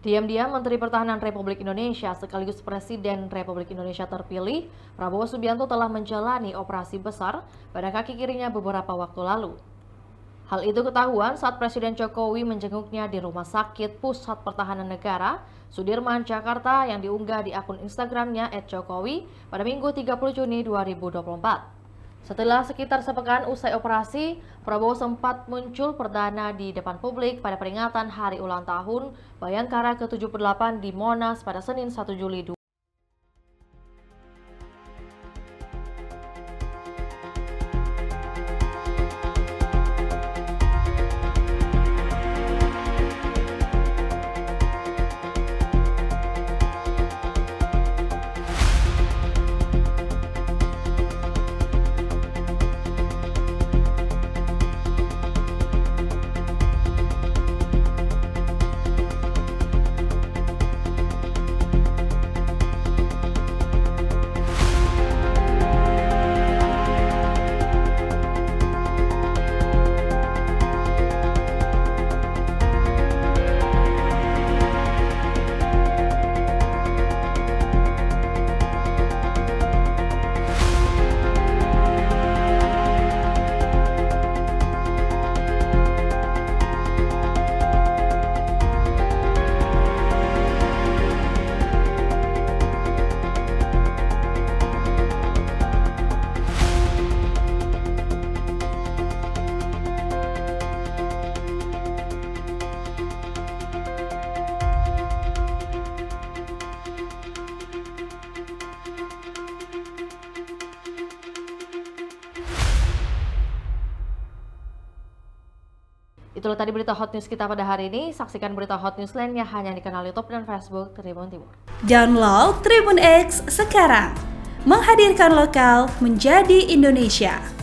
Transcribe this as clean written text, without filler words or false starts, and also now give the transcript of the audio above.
Diam-diam Menteri Pertahanan Republik Indonesia sekaligus Presiden Republik Indonesia terpilih, Prabowo Subianto telah menjalani operasi besar pada kaki kirinya beberapa waktu lalu. Hal itu ketahuan saat Presiden Jokowi menjenguknya di Rumah Sakit Pusat Pertahanan Negara, Sudirman, Jakarta yang diunggah di akun Instagramnya @jokowi pada Minggu 30 Juni 2024. Setelah sekitar sepekan usai operasi, Prabowo sempat muncul perdana di depan publik pada peringatan Hari Ulang Tahun Bayangkara ke-78 di Monas pada Senin 1 Juli 2024. Itulah tadi berita hot news kita pada hari ini. Saksikan berita hot news lainnya hanya di kanal YouTube dan Facebook Tribun Timur. Download Tribun X sekarang, menghadirkan lokal menjadi Indonesia.